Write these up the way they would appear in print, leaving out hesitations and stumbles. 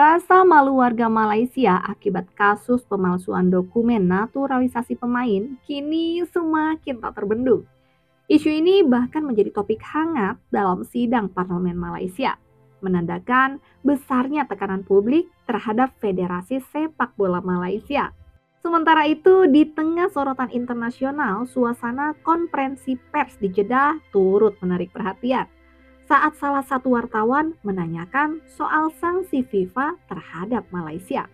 Rasa malu warga Malaysia akibat kasus pemalsuan dokumen naturalisasi pemain kini semakin tak terbendung. Isu ini bahkan menjadi topik hangat dalam sidang parlemen Malaysia, menandakan besarnya tekanan publik terhadap Federasi Sepak Bola Malaysia. Sementara itu, di tengah sorotan internasional, suasana konferensi pers di Jeddah turut menarik perhatian saat salah satu wartawan menanyakan soal sanksi FIFA terhadap Malaysia.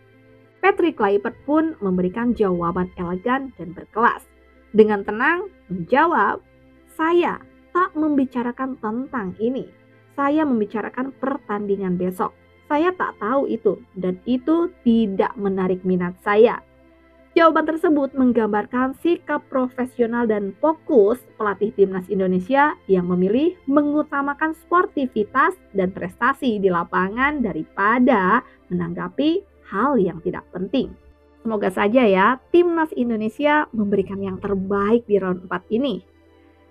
Patrick Kluivert pun memberikan jawaban elegan dan berkelas. Dengan tenang menjawab, "Saya tak membicarakan tentang ini. Saya membicarakan pertandingan besok. Saya tak tahu itu dan itu tidak menarik minat saya." Jawaban tersebut menggambarkan sikap profesional dan fokus pelatih timnas Indonesia yang memilih mengutamakan sportivitas dan prestasi di lapangan daripada menanggapi hal yang tidak penting. Semoga saja ya timnas Indonesia memberikan yang terbaik di round 4 ini.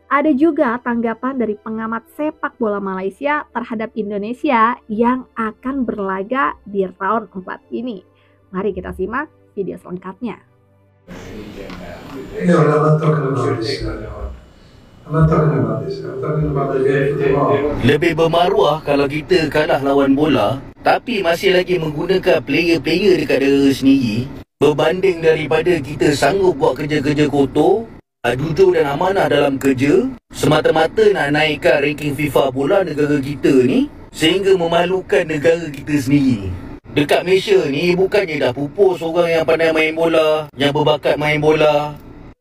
Ada juga tanggapan dari pengamat sepak bola Malaysia terhadap Indonesia yang akan berlaga di round 4 ini. Mari kita simak video selengkapnya. No, I'm not talking about this. I'm not talking about this. I'm talking about the game tomorrow. Lebih bermaruah kalau kita kalah lawan bola tapi masih lagi menggunakan player-player dekat negara sendiri berbanding daripada kita sanggup buat kerja-kerja kotor, jujur dan amanah dalam kerja semata-mata nak naikkan ranking FIFA bola negara kita ni sehingga memalukan negara kita sendiri. Dekat Malaysia ni bukannya dah pupus orang yang pandai main bola, yang berbakat main bola.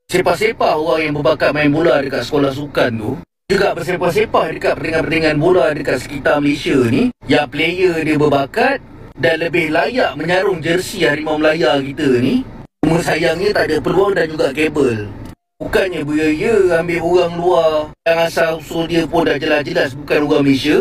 Sepah-sepah orang yang berbakat main bola dekat sekolah sukan tu juga bersepah-sepah dekat pertandingan-pertandingan bola dekat sekitar Malaysia ni yang player dia berbakat dan lebih layak menyarung jersey Harimau Melaya kita ni. Cuma sayangnya tak ada peluang dan juga kabel. Bukannya beria ambil orang luar yang asal usul dia pun dah jelas-jelas bukan orang Malaysia,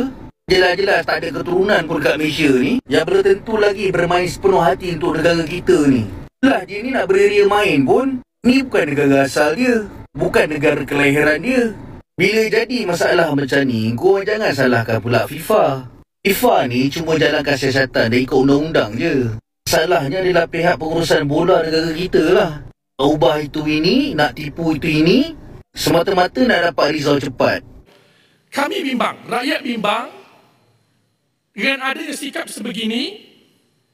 jelas-jelas tak ada keturunan pun dekat Malaysia ni, yang belum tentu lagi bermain sepenuh hati untuk negara kita ni. Lah dia ni nak beria main pun, ni bukan negara asal dia, bukan negara kelahiran dia. Bila jadi masalah macam ni, kau jangan salahkan pula FIFA. FIFA ni cuma jalankan siasatan dan ikut undang-undang je. Salahnya adalah pihak pengurusan bola negara kita lah. Ubah itu ini, nak tipu itu ini, semata-mata nak dapat result cepat. Kami bimbang, rakyat bimbang dengan adanya sikap sebegini,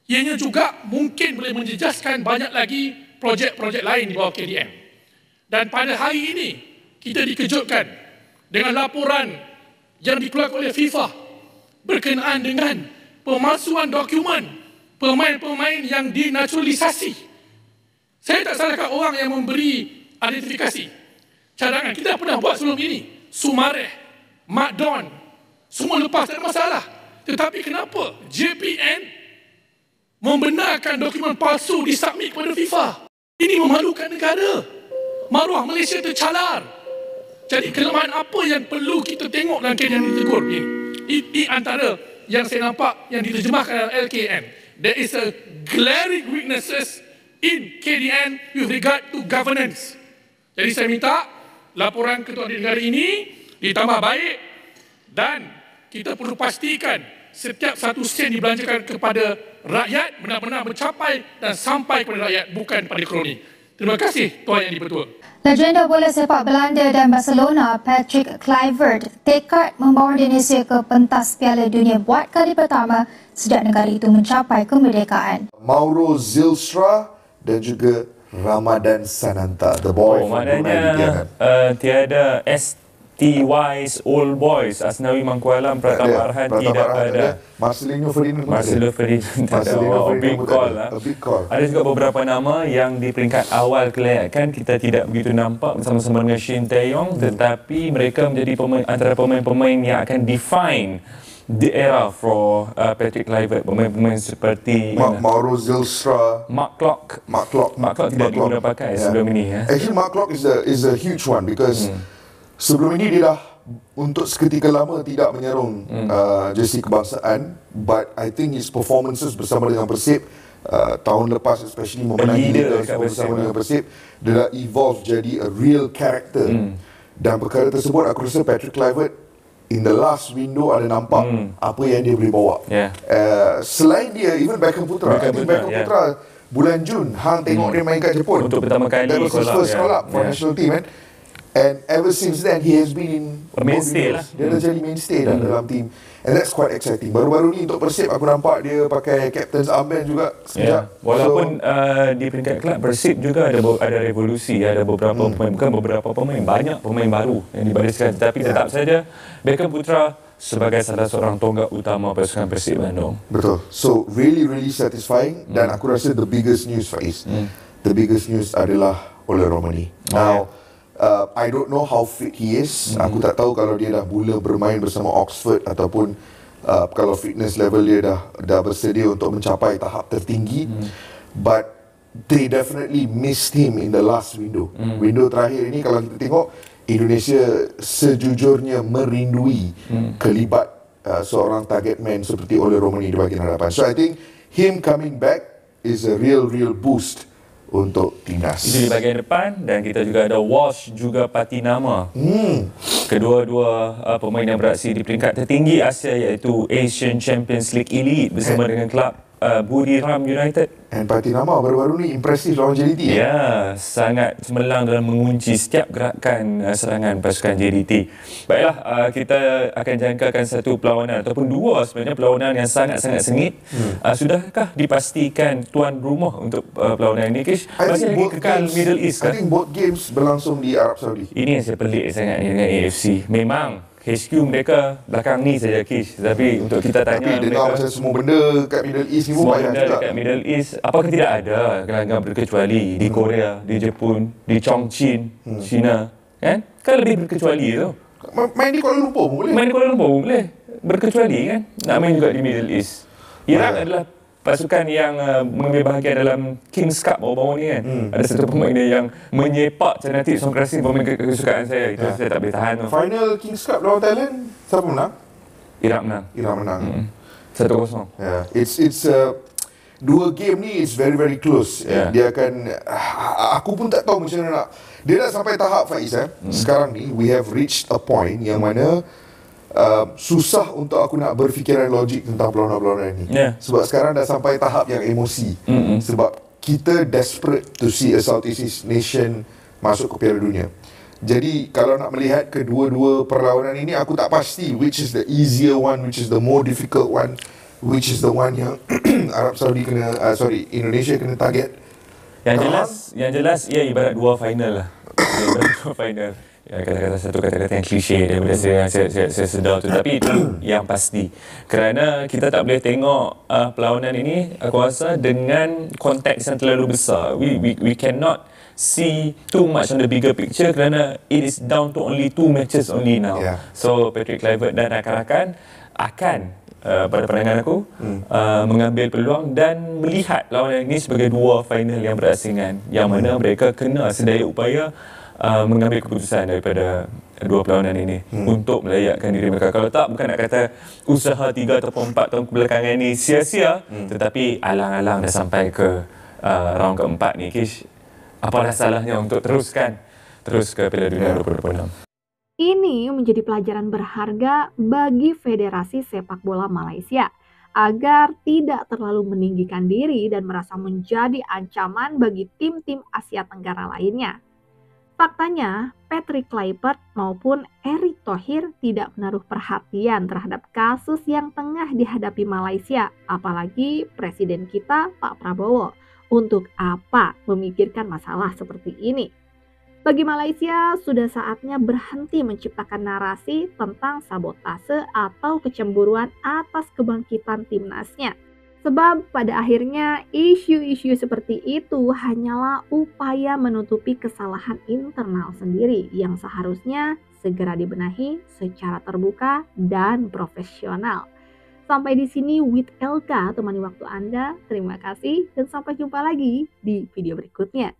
ianya juga mungkin boleh menjejaskan banyak lagi projek-projek lain di bawah KDM. Dan pada hari ini, kita dikejutkan dengan laporan yang dikeluarkan oleh FIFA berkenaan dengan pemalsuan dokumen pemain-pemain yang dinaturalisasi. Saya tak salahkan orang yang memberi identifikasi cadangan. Kita pernah buat sebelum ini. Sumareh, Mak Don, semua lepas, tak ada masalah. Tetapi kenapa JPN membenarkan dokumen palsu disubmit kepada FIFA? Ini memalukan negara. Maruah Malaysia tercalar. Jadi kelemahan apa yang perlu kita tengok dalam KDN ditegur ini? Ini antara yang saya nampak yang diterjemahkan dalam LKN. There is a glaring weaknesses in KDN with regard to governance. Jadi saya minta laporan Ketua Negara ini ditambah baik dan kita perlu pastikan setiap satu sen dibelanjakan kepada rakyat benar-benar mencapai dan sampai kepada rakyat, bukan pada kroni. Terima kasih Tuan Yang di-Pertua. Legenda bola sepak Belanda dan Barcelona Patrick Kluivert tekad membawa Indonesia ke pentas Piala Dunia buat kali pertama sejak negara itu mencapai kemerdekaan. Mauro Zylstra dan juga Ramadan Sananta, the boy from maknanya tiada STYs Old Boys, Asnawi Mangkualam, Pratama Arhan tidak ada. Marcelino Ferdinand tak ada. Big call. Ada juga beberapa nama yang di peringkat awal kelayakan kita tidak begitu nampak bersama-sama dengan Shin Tae-yong, tetapi mereka menjadi antara pemain-pemain yang akan define the era for Patrick Kluivert. Pemain-pemain seperti Mauro Zylstra, Mark Klok tidak digunakan pakai sebelum ini. Actually, Mark Klok is a huge one because sebelum ini dia dah untuk seketika lama tidak menyarung jersey kebangsaan, but I think his performances bersama dengan Persib tahun lepas, especially memenangi bersama dengan Persib, dia dah evolve jadi a real character. Dan perkara tersebut aku rasa Patrick Kluivert in the last window ada nampak apa yang dia boleh bawa. Selain dia, even Beckham Putra, Beckham Putra bulan Jun hang tengok dia main kat Jepun untuk pertama kali. That was his first call-up for national team, kan. And ever since then he has been in mainstay lah. Dia dah jadi mainstay dah dalam team. And that's quite exciting. Baru-baru ni untuk Persib aku nampak dia pakai captain's armband juga sekejap. Walaupun di peringkat kelab Persib juga ada revolusi, ada beberapa pemain, bukan beberapa pemain, banyak pemain baru yang dibariskan, tapi tetap saja Beckham Putra sebagai salah seorang tonggak utama pasukan Persib Bandung. Betul. So really satisfying. Dan aku rasa the biggest news, Faiz, the biggest news adalah Ole Romani. Now I don't know how fit he is. Aku tak tahu kalau dia dah mula bermain bersama Oxford ataupun kalau fitness level dia dah bersedia untuk mencapai tahap tertinggi. But they definitely missed him in the last window. Window terakhir ini kalau kita tengok, Indonesia sejujurnya merindui kelibat seorang target man seperti Ole Romani di bahagian hadapan. So I think him coming back is a real boost untuk timnas. Itu di bahagian depan, dan kita juga ada Walsh juga Patinama. Kedua-dua pemain yang beraksi di peringkat tertinggi Asia, iaitu Asian Champions League Elite bersama dengan kelab Buriram United. And Patinama baru-baru ni impresif lawan JDT. Ya, sangat cemerlang dalam mengunci setiap gerakan serangan pasukan JDT. Baiklah, kita akan jangkakan satu perlawanan ataupun dua sebenarnya perlawanan yang sangat-sangat sengit. Sudahkah dipastikan tuan rumah untuk perlawanan ini, Kish? Masih lagi kekal Middle East kah? I think both games berlangsung di Arab Saudi. Ini yang saya pelik sangat dengan AFC. Memang HQ mereka belakang ni saja, Kish. Tapi untuk kita tanya tapi dengar macam semua benda kat Middle East ni pun semua banyak benda juga. dekat Middle East, apakah tidak ada gelanggang berkecuali di Korea, di Jepun, di Chongqing, China, kan? Kan lebih berkecuali tu. Main di Kuala Lumpur pun boleh. Main di Kuala Lumpur pun boleh. Berkecuali kan? Nak main juga di Middle East. Iraq adalah pasukan yang mengambil bahagian dalam Kings Cup baru-baru ni kan. Ada satu pemain dia yang menyepak Canatik Songkrasin, pemain kesukaan saya. Itu saya tak boleh tahan tu. Final Kings Cup lawan Thailand, siapa menang? Iraq menang. Iraq menang. 1-0. Yeah, it's dua game ni is very close. Dia akan aku pun tak tahu macam mana nak. Dia dah sampai tahap, Faiz, sekarang ni we have reached a point yang mana susah untuk aku nak berfikiran logik tentang perlawanan-perlawanan ini. Sebab sekarang dah sampai tahap yang emosi. Sebab kita desperate to see a Southeast Asia nation masuk ke Piala Dunia. Jadi kalau nak melihat kedua-dua perlawanan ini, aku tak pasti which is the easier one, which is the more difficult one, which is the one yang Arab Saudi kena Indonesia kena target. Yang jelas ia ibarat dua final lah. Ibarat dua final. Ya, kata-kata satu kata-kata yang klise daripada saya sedar tu, tapi itu yang pasti kerana kita tak boleh tengok perlawanan ini, aku rasa, dengan konteks yang terlalu besar. We cannot see too much on the bigger picture kerana it is down to only 2 matches only now. So Patrick Kluivert dan rakan-rakan akan pada pandangan aku mengambil peluang dan melihat lawanan ini sebagai dua final yang berasingan, yang mana mereka kena sedaya upaya mengambil keputusan daripada dua perlawanan ini untuk melayakkan diri mereka. Kalau tak, bukan nak kata usaha 3 ataupun 4 tahun kebelakangan ini sia-sia, tetapi alang-alang dah sampai ke round keempat ni, Kish. Apalah salahnya untuk terus ke Piala Dunia 2026. Ini menjadi pelajaran berharga bagi Federasi Sepak Bola Malaysia agar tidak terlalu meninggikan diri dan merasa menjadi ancaman bagi tim-tim Asia Tenggara lainnya. Faktanya, Patrick Kluivert maupun Erick Thohir tidak menaruh perhatian terhadap kasus yang tengah dihadapi Malaysia, apalagi Presiden kita, Pak Prabowo. Untuk apa memikirkan masalah seperti ini? Bagi Malaysia, sudah saatnya berhenti menciptakan narasi tentang sabotase atau kecemburuan atas kebangkitan timnasnya. Sebab pada akhirnya isu-isu seperti itu hanyalah upaya menutupi kesalahan internal sendiri yang seharusnya segera dibenahi secara terbuka dan profesional. Sampai di sini with Elka temani waktu Anda. Terima kasih dan sampai jumpa lagi di video berikutnya.